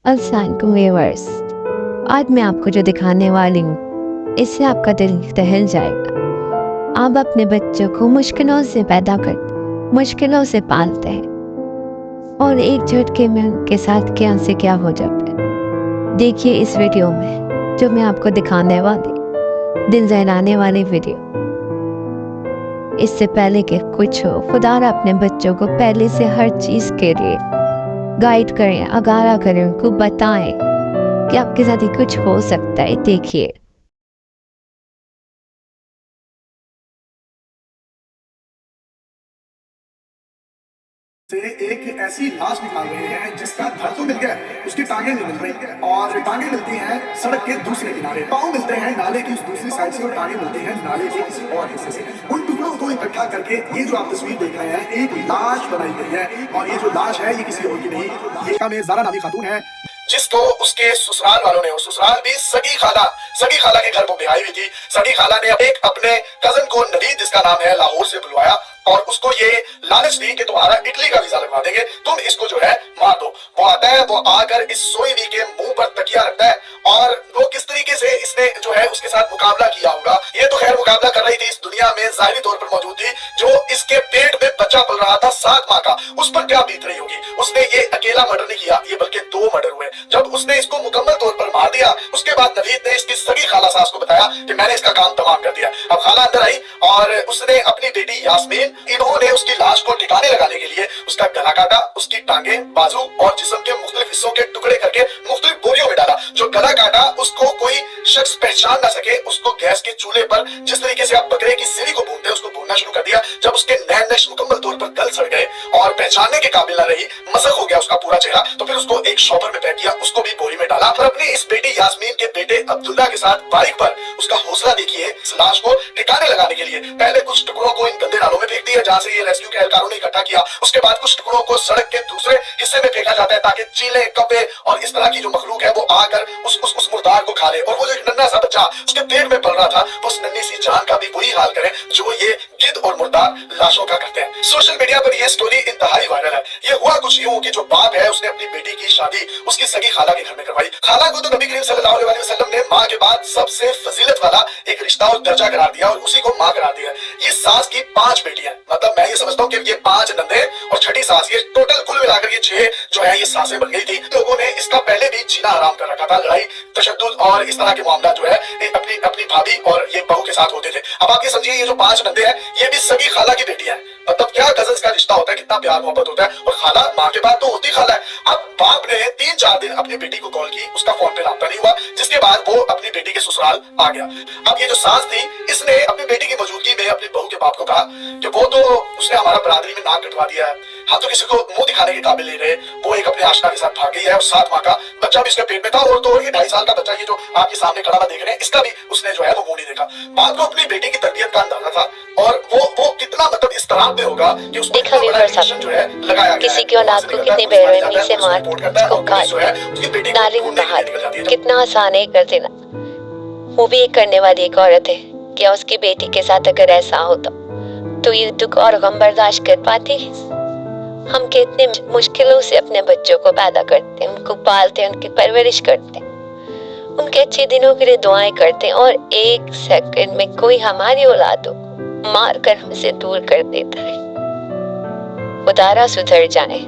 अस्सलाम वालेकुम व्यूअर्स। आज मैं आपको जो दिखाने वाली हूँ इससे आपका दिल दहल जाएगा। आप अपने बच्चों को मुश्किलों से पैदा कर मुश्किलों से पालते हैं और एक झटके में उनके साथ क्या से क्या हो जाता है। देखिए इस वीडियो में जो मैं आपको दिखाने वाली दिल दहलाने वाली वीडियो। इससे पहले कि कुछ हो, खुदा अपने बच्चों को पहले से हर चीज़ के लिए गाइड करें, आगाह करें, उनको बताएं कि आपके साथ ही कुछ हो सकता है। देखिए से एक ऐसी लाश निकाल रहे हैं जिसका घर तो मिल गया, उसकी टांगे नहीं मिल रही है और टांगे मिलती हैं सड़क के दूसरे किनारे, पाँव मिलते हैं नाले की उस दूसरी साइड से और टांगे मिलती हैं नाले के किसी और हिस्से से। उन टुकड़ों को इकट्ठा करके ये जो आप तस्वीर देख रहे हैं एक लाश बनाई गई है और ये जो लाश है ये किसी और की नहीं, ये में ज़ारा नामी खातून है जिसको उसके ससुराल वालों ने, और ससुराल भी सगी खाला के घर वो ब्याही हुई थी। सगी खाला ने एक अपने कजन को नवीद, जिसका नाम है, लाहौर से बुलवाया और उसको ये लालच दी कि तुम्हारा इटली का वीजा लगवा देंगे, तुम इसको जो है मार दो। वो आता है, वो आकर इस सोई हुई के मुंह पर तकिया रखता है और वो किस तरीके से इसने जो है उसके साथ मुकाबला किया होगा, ये तो खैर मुकाबला कर रही थी इस दुनिया में जाहिरी तौर पर मौजूद थी। जो इसके पेट में बच्चा पल रहा था 7 माह का, उस पर क्या बीत रही होगी। उसने ये अकेला मर्डर नहीं किया, ये बल्कि 2 मर्डर हुए। जब उसने इसको मुकम्मल तौर पर मार दिया, उसके बाद नवीद ने इसकी सगी खाला सास को बताया कि मैंने इसका काम तमाम कर दिया। अब खाला अंदर आई और उसने अपनी बेटी यास्मीन, इन्होंने उसकी लाश को ठिकाने लगाने के लिए उसका गला काटा, उसकी टांगे, बाजू और जिस्म के मुख्तलिफ हिस्सों के टुकड़े करके मुख्तलिफ बोरियों में डाला। जो गला काटा उसको कोई शख्स पहचान ना सके, उसको गैस के चूल्हे पर जिस तरीके से आप बकरे की सीरी को भूनते हैं उसको भूनना शुरू कर दिया। जब उसके नैन नक्श मुकम्मल तौर पर गल सड़ गए और पहचानने के काबिल न रही, मसक हो गया उसका पूरा चेहरा, तो फिर उसको एक शॉपर में पैक किया, उसको भी बोरी में डाला और अपनी इस बेटी यास्मीन के बेटे अब्दुल्ला के साथ बाइक पर उसका हौसला देखिए इस लाश को ठिकाने लगाने के लिए पहले कुछ टुकड़ों को इन गंदे नालों में फेंक दिया जहां से ये रेस्क्यू के एहलकारों ने इकट्ठा किया। उसके बाद कुछ टुकड़ों को सड़क के दूसरे हिस्से में फेंका जाता है ताकि चीले, कौवे और इस तरह की जो मखलूक है वो आकर उस मुर्दार को खा ले। और वो जो एक नन्हा सा बच्चा उसके पेट में पल रहा था, उस नन्ही सी जान का भी वही हाल करे जो ये गिद्ध और मुर्दार लाशों का करते हैं। सोशल मीडिया पर ये स्टोरी इंतहाई वायरल है। ये हुआ कुछ यूं कि जो बाप है उसने अपनी बेटी की शादी उसकी सगी खाला के घर में करवाई। खाला को तो नबी करीम सल्लल्लाहु अलैहि वसल्लम ने माँ के बाद सबसे फजीलत वाला एक रिश्ता और दर्जा करार दिया और उसी को माँ करार दिया। ये सास की 5 बेटियां, मतलब मैं ये समझता हूँ कि ये 5 नंदे और छठी सास, ये टोटल कुल मिलाकर ये 6 जो है ये सासें बन गई थी। लोगों ने इसका पहले भी जीना हराम कर रखा था। लड़ाई, तशद्दुद और इस तरह के मामला जो है अपनी भाभी और ये बहू के साथ होते थे। अब आप ये समझिए ये जो 5 नंदे हैं ये भी सगी खाला की बेटियां हैं। मतलब क्या कजन्स का रिश्ता होता है, कितना प्यार मोहब्बत होता है। और खाला माँ के बाद तो होती खाला है। अब बाप ने 3-4 दिन अपनी बेटी को कॉल की, उसका फोन पे राब्ता नहीं हुआ, जिसके बाद वो अपनी बेटी के ससुराल आ गया। अब ये जो सास थी इसने अपनी बेटी की मौजूदगी में अपनी बहू के बाप को कहा कि वो तो उसने हमारा बरादरी में नाक कटवा दिया है, हम तो किसी को मुंह दिखाने के काबिल नहीं रहे, वो एक अपने आशना के साथ भाग गई है और 7 माह का बच्चा भी उसके पेट में था। और तो ये 2.5 साल का बच्चा ये जो आपके सामने खड़ा हुआ देख रहे हैं इसका भी उसने जो है वो मुंह नहीं देखा। बाप को अपनी बेटी की तरबियत का अंदाजा था और वो कितना मतलब इस तरह पे होगा कि उसको देखा बड़ा इंजेक्शन जो है लगाया गया। किसी की औलाद को कितनी बेरहमी से मार उसको काट नाली में बहा कितना आसान है कर देना। वो भी एक करने वाली एक औरत है। क्या उसकी बेटी के साथ अगर ऐसा होता तो ये दुख और गम बर्दाश्त कर पाती? हम कितने मुश्किलों से अपने बच्चों को पैदा करते हैं, उनको पालते हैं, उनकी परवरिश करते हैं, उनके अच्छे दिनों के लिए दुआएं करते हैं और एक सेकंड में कोई हमारी औलादों को मार कर हमसे दूर कर देता है। खुदा सुधर जाए।